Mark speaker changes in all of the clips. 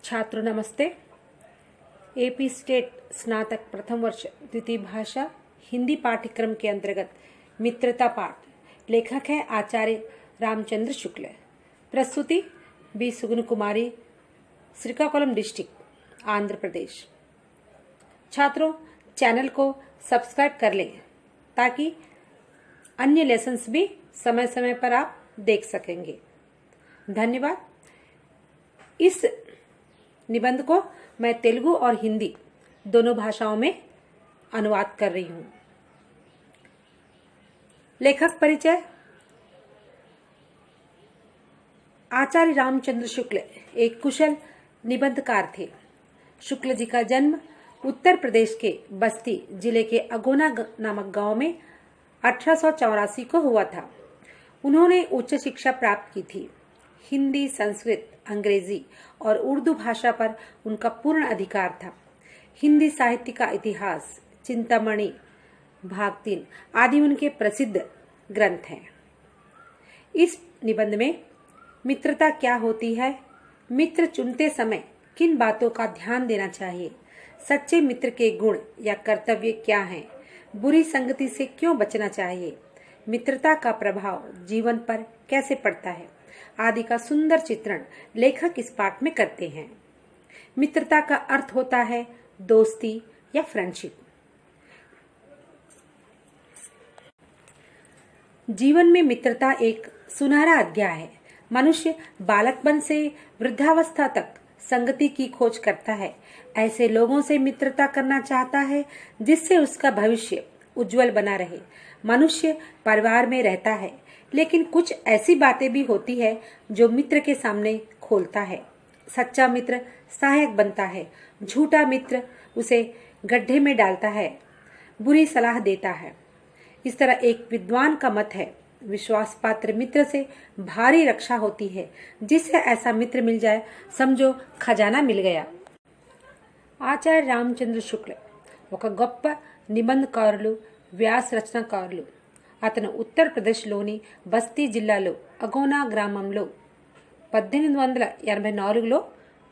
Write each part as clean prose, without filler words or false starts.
Speaker 1: छात्रों नमस्ते। AP state स्नातक प्रथम वर्ष द्वितीय भाषा हिंदी पाठ्यक्रम के अंतर्गत मित्रता पाठ लेखक है आचार्य रामचंद्र शुक्ल। प्रस्तुति बी सुगुन कुमारी, श्रीकाकुलम डिस्ट्रिक्ट, आंध्र प्रदेश। छात्रों, चैनल को सब्सक्राइब कर लें ताकि अन्य लेसन्स भी समय समय पर आप देख सकेंगे। धन्यवाद। इस निबंध को मैं तेलुगु और हिंदी दोनों भाषाओं में अनुवाद कर रही हूं। लेखक परिचय। आचार्य रामचंद्र शुक्ल एक कुशल निबंधकार थे। शुक्ल जी का जन्म उत्तर प्रदेश के बस्ती जिले के अगोना नामक गांव में 1884 को हुआ था। उन्होंने उच्च शिक्षा प्राप्त की थी। हिंदी, संस्कृत, अंग्रेजी और उर्दू भाषा पर उनका पूर्ण अधिकार था। हिंदी साहित्य का इतिहास, चिंतामणि, भाग 3 आदि उनके प्रसिद्ध ग्रंथ हैं। इस निबंध में मित्रता क्या होती है, मित्र चुनते समय किन बातों का ध्यान देना चाहिए, सच्चे मित्र के गुण या कर्तव्य क्या हैं, बुरी संगति से क्यों बचना चाहिए, मित्रता का प्रभाव जीवन पर कैसे पड़ता है आदि का सुंदर चित्रण लेखक इस पाठ में करते हैं। मित्रता का अर्थ होता है दोस्ती या फ्रेंडशिप। जीवन में मित्रता एक सुनहरा अध्याय है। मनुष्य बालकपन से वृद्धावस्था तक संगति की खोज करता है। ऐसे लोगों से मित्रता करना चाहता है जिससे उसका भविष्य उज्जवल बना रहे। मनुष्य परिवार में रहता है, लेकिन कुछ ऐसी बातें भी होती है जो मित्र के सामने खोलता है। सच्चा मित्र सहायक बनता है, झूठा मित्र उसे गड्ढे में डालता है, बुरी सलाह देता है। इस तरह एक विद्वान का मत है, विश्वास पात्र मित्र से भारी रक्षा होती है। जिसे ऐसा मित्र मिल जाए समझो खजाना मिल गया। ఆచార్య రామచంద్ర శుక్ల ఒక గొప్ప నిబంధకారులు, వ్యాస రచనకారులు. అతను ఉత్తరప్రదేశ్లోని బస్తీ జిల్లాలో అగోనా గ్రామంలో 1884లో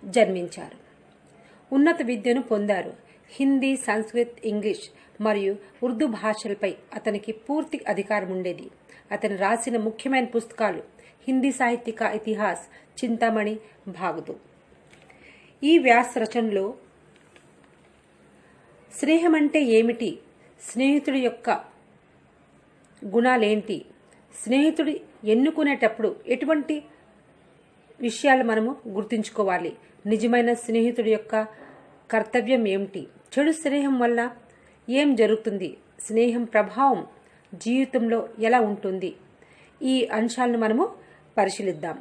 Speaker 1: జన్మించారు. ఉన్నత విద్యను పొందారు. హిందీ, సంస్కృత్, ఇంగ్లీష్ మరియు ఉర్దూ భాషలపై అతనికి పూర్తి అధికారం ఉండేది. అతను రాసిన ముఖ్యమైన పుస్తకాలు హిందీ సాహిత్య కా ఇతిహాస్, చింతామణి, భాగ్ 2. ఈ వ్యాస రచనలో స్నేహం అంటే ఏమిటి, స్నేహితుడి యొక్క గుణాలేంటి, స్నేహితుడి ఎన్నుకునేటప్పుడు ఎటువంటి విషయాలు మనము గుర్తుంచుకోవాలి, నిజమైన స్నేహితుడి యొక్క కర్తవ్యం ఏమిటి, చెడు స్నేహం వల్ల ఏం జరుగుతుంది, స్నేహం ప్రభావం జీవితంలో ఎలా ఉంటుంది, ఈ అంశాలను మనము పరిశీలిద్దాం.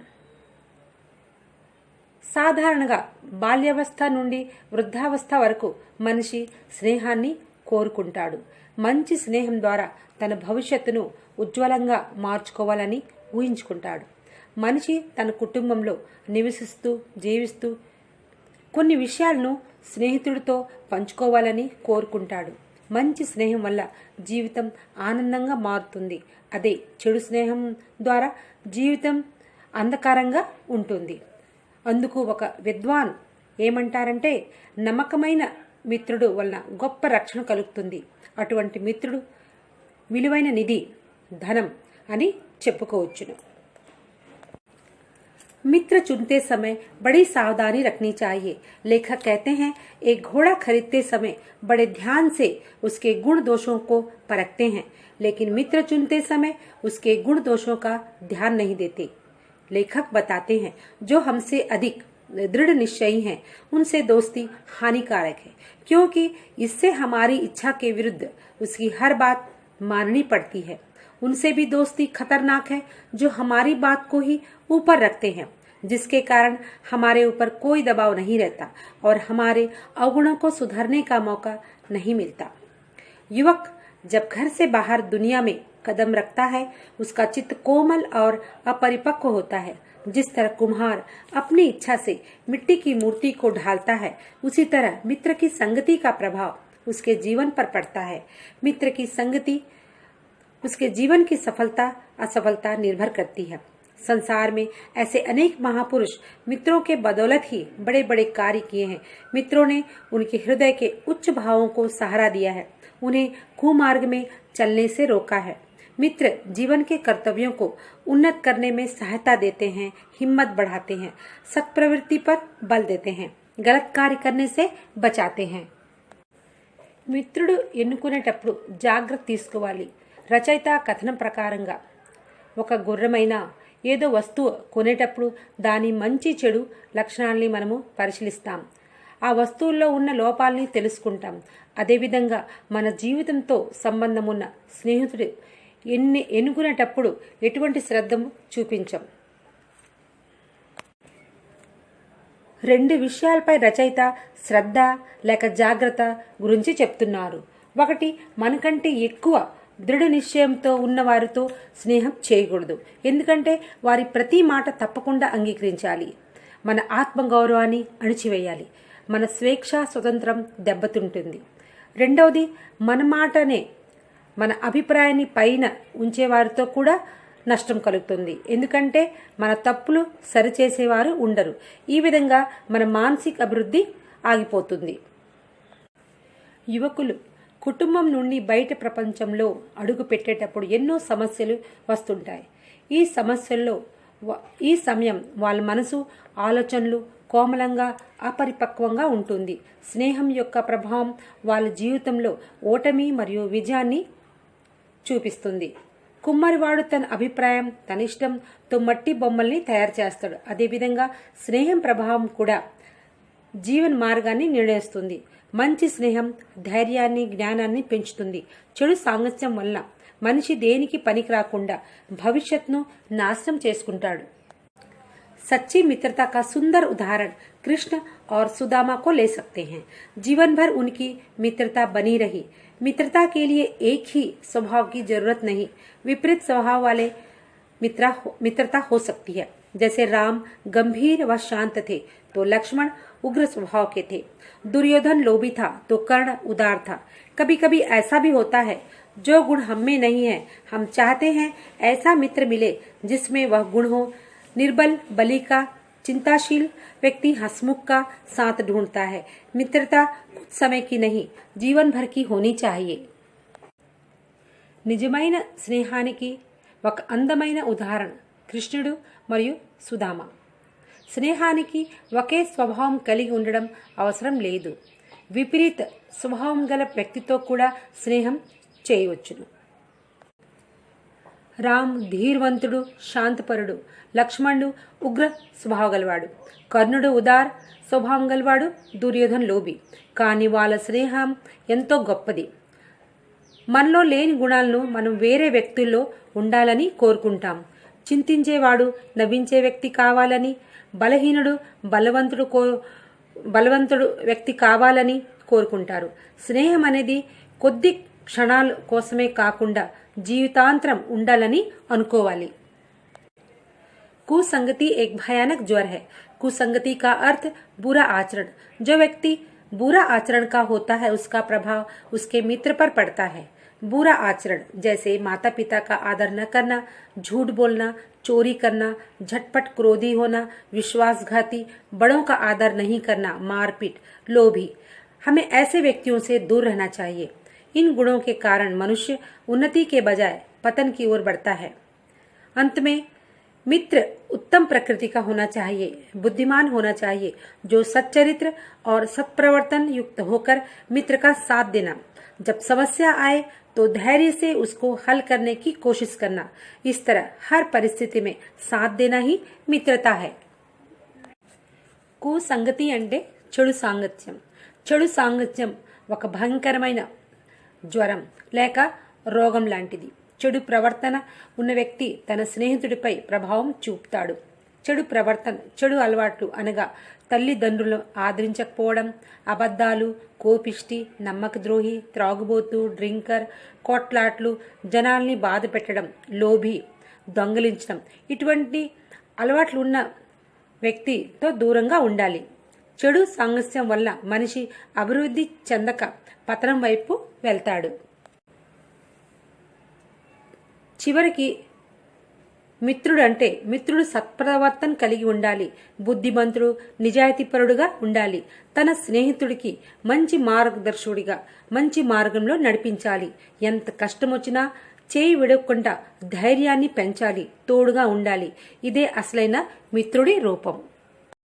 Speaker 1: సాధారణంగా బాల్యావస్థ నుండి వృద్ధావస్థ వరకు మనిషి స్నేహాన్ని కోరుకుంటాడు. మంచి స్నేహం ద్వారా తన భవిష్యత్తును ఉజ్వలంగా మార్చుకోవాలని ఊహించుకుంటాడు. మనిషి తన కుటుంబంలో నివసిస్తూ జీవిస్తూ కొన్ని విషయాలను స్నేహితుడితో పంచుకోవాలని కోరుకుంటాడు. మంచి స్నేహం వల్ల జీవితం ఆనందంగా మారుతుంది. అదే చెడు స్నేహం ద్వారా జీవితం అంధకారంగా ఉంటుంది. అందుకు ఒక విద్వాన్ ఏమంటారంటే, నమ్మకమైన మిత్రుడు వలన గొప్ప రక్షణ కలుగుతుంది. అటువంటి మిత్రుడు విలువైన నిధి, ధనం అని చెప్పుకోవచ్చును. मित्र चुनते समय बड़ी सावधानी रखनी चाहिए. लेखक कहते हैं, एक घोड़ा खरीदते समय बड़े ध्यान से उसके गुण दोषों को परखते हैं, लेकिन मित्र चुनते समय उसके गुण दोषों का ध्यान नहीं देते. लेखक बताते हैं, जो हमसे अधिक दृढ़ निश्चयी हैं, उनसे दोस्ती हानिकारक है, क्योंकि इससे हमारी इच्छा के विरुद्ध उसकी हर बात माननी पड़ती है. उनसे भी दोस्ती खतरनाक है जो हमारी बात को ही ऊपर रखते हैं, जिसके कारण हमारे ऊपर कोई दबाव नहीं रहता और हमारे अवगुणों को सुधारने का मौका नहीं मिलता. युवक जब घर से बाहर दुनिया में कदम रखता है, उसका चित्त कोमल और अपरिपक्व होता है. जिस तरह कुम्हार अपनी इच्छा से मिट्टी की मूर्ति को ढालता है, उसी तरह मित्र की संगति का प्रभाव उसके जीवन पर पड़ता है. मित्र की संगति उसके जीवन की सफलता असफलता निर्भर करती है. संसार में ऐसे अनेक महापुरुष मित्रों के बदौलत ही बड़े बड़े कार्य किए हैं। मित्रों ने उनके हृदय के उच्च भावों को सहारा दिया है, उन्हें कुमार्ग में चलने से रोका है। मित्र जीवन के कर्तव्यों को उन्नत करने में सहायता देते हैं, हिम्मत बढ़ाते हैं, सत्प्रवृत्ति पर बल देते हैं, गलत कार्य करने से बचाते हैं। మిత్రుడు ఎన్నుకునేటప్పుడు జాగ్రత్త తీసుకోవాలి। రచయిత కథనం ప్రకారంగా ఒక గుర్రమైన ఏదో వస్తువు కొనేటప్పుడు దాని మంచి చెడు లక్షణాలని మనము పరిశీలిస్తాం, ఆ వస్తువుల్లో ఉన్న లోపాలని తెలుసుకుంటాం। అదేవిధంగా మన జీవితంతో సంబంధం ఉన్న స్నేహితుడు ఎన్నుకునేటప్పుడు ఎటువంటి శ్రద్ధ చూపించం। రెండు విషయాలపై రచయిత శ్రద్ధ లేక జాగ్రత్త గురించి చెప్తున్నారు। ఒకటి, మనకంటే ఎక్కువ దృఢ నిశ్చయంతో ఉన్న వారితో స్నేహం చేయకూడదు, ఎందుకంటే వారి ప్రతి మాట తప్పకుండా అంగీకరించాలి। మన ఆత్మగౌరవాన్ని అణిచివేయాలి, మన స్వేచ్ఛ స్వతంత్రం దెబ్బతింటుంది। రెండవది, మన మాటనే మన అభిప్రాయాన్ని పైన ఉంచేవారితో కూడా నష్టం కలుగుతుంది, ఎందుకంటే మన తప్పులు సరిచేసేవారు ఉండరు। ఈ విధంగా మన మానసిక అభివృద్ధి ఆగిపోతుంది। యువకులు కుటుంబం నుండి బయట ప్రపంచంలో అడుగు పెట్టేటప్పుడు ఎన్నో సమస్యలు వస్తుంటాయి। ఈ సమయం వాళ్ళ మనసు, ఆలోచనలు కోమలంగా అపరిపక్వంగా ఉంటుంది। స్నేహం యొక్క ప్రభావం వాళ్ళ జీవితంలో ఓటమి మరియు విజయాన్ని చూపిస్తుంది। కుమ్మరివాడు తన అభిప్రాయం, తన ఇష్టంతో మట్టి బొమ్మల్ని తయారు చేస్తాడు, అదేవిధంగా స్నేహం ప్రభావం కూడా జీవన మార్గాన్ని నిర్ణయిస్తుంది। మంచి స్నేహం ధైర్యాన్ని, జ్ఞానాన్ని పెంచుతుంది। చెడు సాంగత్యం వల్ల మనిషి దేనికి పనికి రాకుండా భవిష్యత్తును నాశనం చేసుకుంటాడు। सच्ची मित्रता का सुंदर उदाहरण कृष्ण और सुदामा को ले सकते हैं। जीवन भर उनकी मित्रता बनी रही। मित्रता के लिए एक ही स्वभाव की जरूरत नहीं, विपरीत स्वभाव वाले मित्रता हो सकती है। जैसे राम गंभीर व शांत थे तो लक्ष्मण उग्र स्वभाव के थे। दुर्योधन लोभी था तो कर्ण उदार था। कभी कभी ऐसा भी होता है जो गुण हम में नहीं है, हम चाहते हैं ऐसा मित्र मिले जिसमें वह गुण हो। निर्बल बलि का, चिंताशील व्यक्ति हंसमुख का साथ ढूंढता है। मित्रता कुछ समय की नहीं, जीवन भर की होनी चाहिए। నిజమైన స్నేహానికి ఒక అందమైన ఉదాహరణ కృష్ణుడు మరియు సుదామ। స్నేహానికి ఒకే స్వభావం కలిగి ఉండడం అవసరం లేదు, విపరీత స్వభావం గల వ్యక్తితో కూడా స్నేహం చేయవచ్చును। రామ్ ధీర్వంతుడు, శాంతపరుడు, లక్ష్మణుడు ఉగ్ర స్వభావం గలవాడు, కర్ణుడు ఉదార్ స్వభావం గలవాడు, దుర్యోధన్ లోబి। కానీ వాళ్ళ స్నేహం ఎంతో గొప్పది। మనలో లేని గుణాలను మనం వేరే వ్యక్తుల్లో ఉండాలని కోరుకుంటాం। చింతించేవాడు నవ్వించే వ్యక్తి కావాలని, బలహీనుడు బలవంతుడు వ్యక్తి కావాలని కోరుకుంటారు। స్నేహం అనేది కొద్ది క్షణాల కోసమే కాకుండా జీవితాంతరం ఉండాలని అనుకోవాలి। कुसंगति एक भयानक ज्वर है। कुसंगति का अर्थ बुरा आचरण। जो व्यक्ति बुरा आचरण का होता है उसका प्रभाव उसके मित्र पर पड़ता है। बुरा आचरण जैसे माता पिता का आदर न करना, झूठ बोलना, चोरी करना, झटपट क्रोधी होना, विश्वासघाती, बड़ों का आदर नहीं करना, मारपीट, लोभी। हमें ऐसे व्यक्तियों से दूर रहना चाहिए। इन गुणों के कारण मनुष्य उन्नति के बजाय पतन की ओर बढ़ता है। अंत में मित्र उत्तम प्रकृति का होना चाहिए, बुद्धिमान होना चाहिए, जो सच्चरित्र और सत्प्रवर्तन युक्त होकर मित्र का साथ देना। जब समस्या आए तो धैर्य से उसको हल करने की कोशिश करना। इस तरह हर परिस्थिति में साथ देना ही मित्रता है। కుసంగతి అంటే చెడు సాంగత్యం। చెడు సాంగత్యం ఒక భయంకరమైన జ్వరం లేక రోగం లాంటిది। చెడు ప్రవర్తన ఉన్న వ్యక్తి తన స్నేహితుడిపై ప్రభావం చూపుతాడు। చెడు ప్రవర్తన, చెడు అలవాట్లు అనగా తల్లిదండ్రులను ఆదరించకపోవడం, అబద్ధాలు, కోపిష్టి, నమ్మకద్రోహి, త్రాగుబోతు, డ్రింకర్, కోట్లాట్లు, జనాల్ని బాధ పెట్టడం, లోభి, దొంగలించడం, ఇటువంటి అలవాట్లు ఉన్న వ్యక్తితో దూరంగా ఉండాలి। చెడు సాంగత్యం వల్ల మనిషి అభివృద్ధి చెందక పతనం వైపు వెళ్తాడు। చివరికి మిత్రుడు అంటే మిత్రుడు సత్ప్రవర్తన కలిగి ఉండాలి, బుద్ధిమంతుడు, నిజాయితీపరుడుగా ఉండాలి, తన స్నేహితుడికి మంచి మార్గదర్శకుడిగా మంచి మార్గంలో నడిపించాలి, ఎంత కష్టం వచ్చినా చేయి విడవకుండా ధైర్యాన్ని పెంచాలి, తోడుగా ఉండాలి. ఇదే అసలైన మిత్రుడి రూపం.